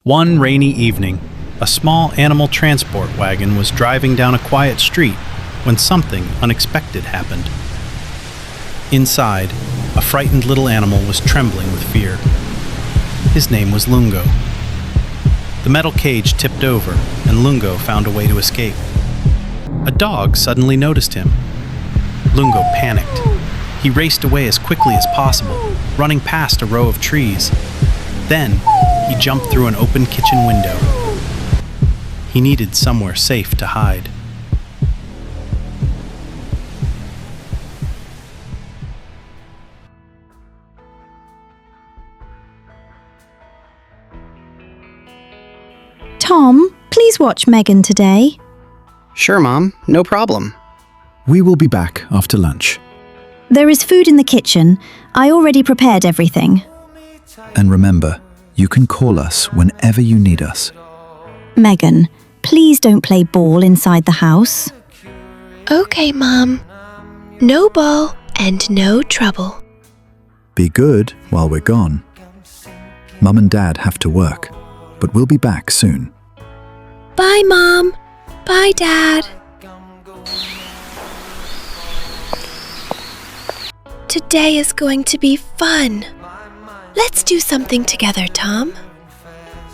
One rainy evening, a small animal transport wagon was driving down a quiet street when something unexpected happened. Inside, a frightened little animal was trembling with fear. His name was Lungo. The metal cage tipped over, and Lungo found a way to escape. A dog suddenly noticed him. Lungo panicked. He raced away as quickly as possible, running past a row of trees. Then, he jumped through an open kitchen window. He needed somewhere safe to hide. Tom, please watch Megan today. Sure, Mom. No problem. We will be back after lunch. There is food in the kitchen. I already prepared everything. And remember, you can call us whenever you need us. Megan, please don't play ball inside the house. Okay, Mom. No ball and no trouble. Be good while we're gone. Mum and Dad have to work, but we'll be back soon. Bye, Mom. Bye, Dad. Today is going to be fun. Let's do something together, Tom.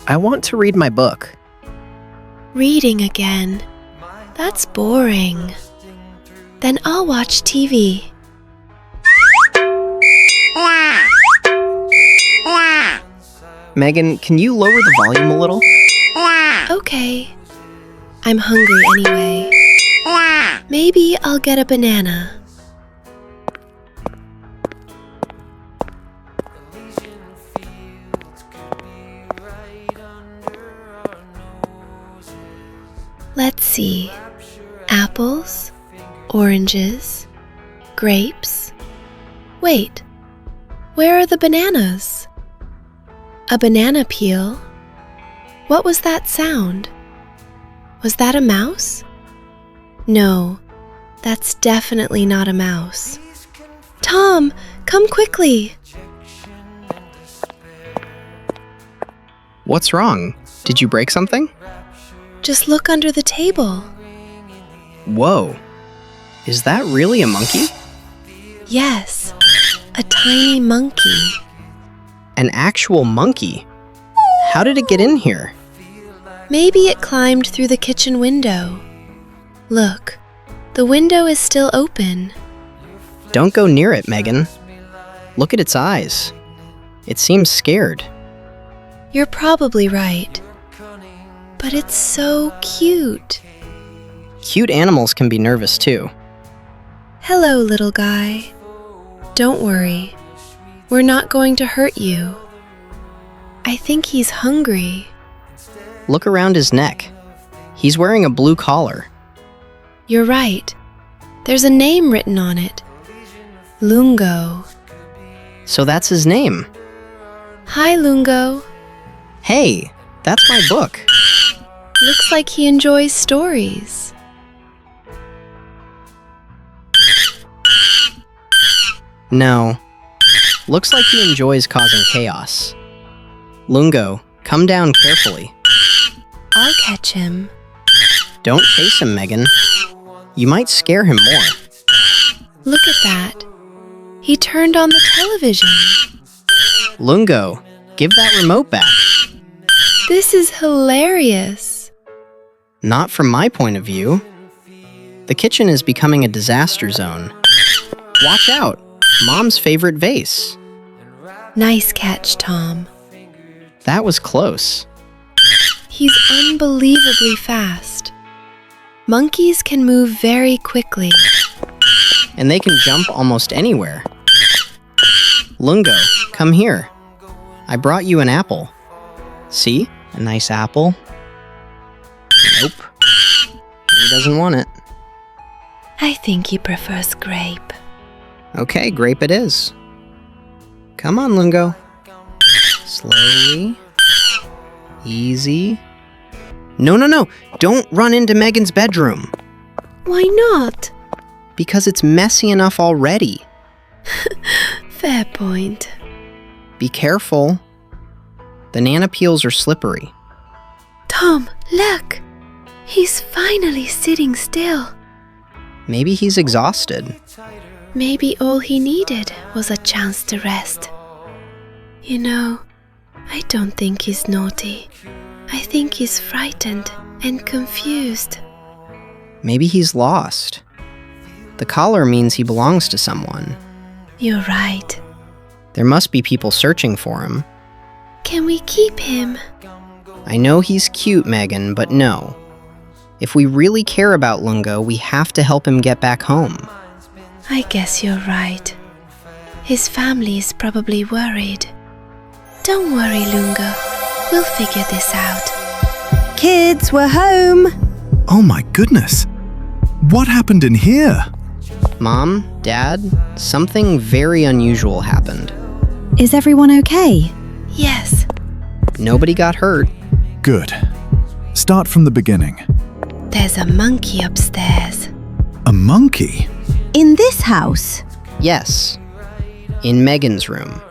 I want to read my book. Reading again. That's boring. Then I'll watch TV. Megan, can you lower the volume a little? Okay. I'm hungry anyway. Maybe I'll get a banana. Let's see. Apples, oranges, grapes. Wait, where are the bananas? A banana peel? What was that sound? Was that a mouse? No, that's definitely not a mouse. Tom, come quickly. What's wrong? Did you break something? Just look under the table. Whoa. Is that really a monkey? Yes, a tiny monkey. An actual monkey? How did it get in here? Maybe it climbed through the kitchen window. Look, the window is still open. Don't go near it, Megan. Look at its eyes. It seems scared. You're probably right. But it's so cute. Cute animals can be nervous too. Hello, little guy. Don't worry. We're not going to hurt you. I think he's hungry. Look around his neck. He's wearing a blue collar. You're right. There's a name written on it. Lungo. So that's his name. Hi, Lungo. Hey, that's my book. Looks like he enjoys stories. No. Looks like he enjoys causing chaos. Lungo, come down carefully. I'll catch him. Don't chase him, Megan. You might scare him more. Look at that. He turned on the television. Lungo, give that remote back. This is hilarious. Not from my point of view. The kitchen is becoming a disaster zone. Watch out, Mom's favorite vase. Nice catch, Tom. That was close. He's unbelievably fast. Monkeys can move very quickly. And they can jump almost anywhere. Lungo, come here. I brought you an apple. See? A nice apple. Nope. He doesn't want it. I think he prefers grape. Okay, grape it is. Come on, Lungo. Slowly. Easy. No. Don't run into Megan's bedroom. Why not? Because it's messy enough already. Fair point. Be careful. Banana peels are slippery. Tom, look! He's finally sitting still. Maybe he's exhausted. Maybe all he needed was a chance to rest. You know, I don't think he's naughty. I think he's frightened and confused. Maybe he's lost. The collar means he belongs to someone. You're right. There must be people searching for him. Can we keep him? I know he's cute, Megan, but no. If we really care about Lungo, we have to help him get back home. I guess you're right. His family is probably worried. Don't worry, Lungo. We'll figure this out. Kids, we're home. Oh my goodness! What happened in here? Mom, Dad, something very unusual happened. Is everyone okay? Yes, Nobody got hurt. Good. Start from the beginning. there's a monkey upstairs. A monkey? In this house? Yes, in Megan's room.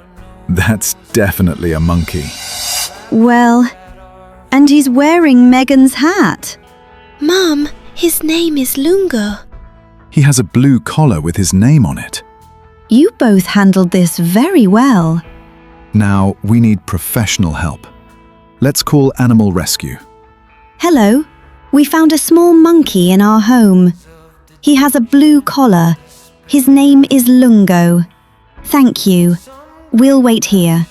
That's definitely a monkey. Well, and he's wearing Megan's hat. Mom, his name is Lungo. He has a blue collar with his name on it. You both handled this very well. Now, we need professional help. Let's call Animal Rescue. Hello. We found a small monkey in our home. He has a blue collar. His name is Lungo. Thank you. We'll wait here.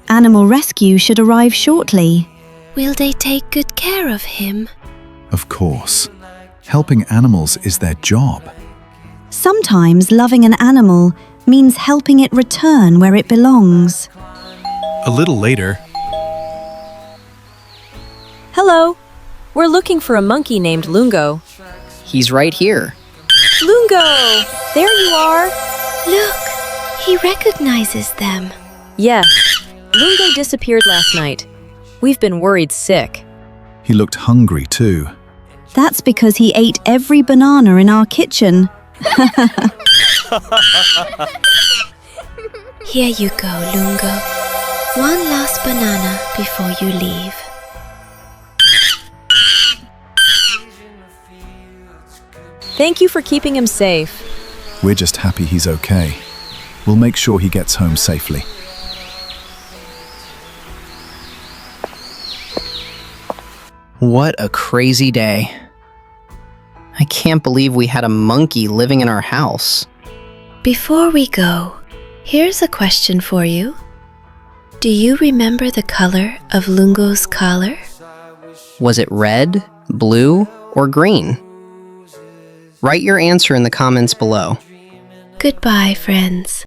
Animal Rescue should arrive shortly. Will they take good care of him? Of course. Helping animals is their job. Sometimes loving an animal means helping it return where it belongs. A little later, Hello. We're looking for a monkey named Lungo. He's right here. Lungo! There you are! Look, he recognizes them. Yes. Lungo disappeared last night. We've been worried sick. He looked hungry too. That's because he ate every banana in our kitchen. Here you go, Lungo. One last banana before you leave. Thank you for keeping him safe. We're just happy he's okay. We'll make sure he gets home safely. What a crazy day. I can't believe we had a monkey living in our house. Before we go, here's a question for you. Do you remember the color of Lungo's collar? Was it red, blue, or green? Write your answer in the comments below. Goodbye, friends.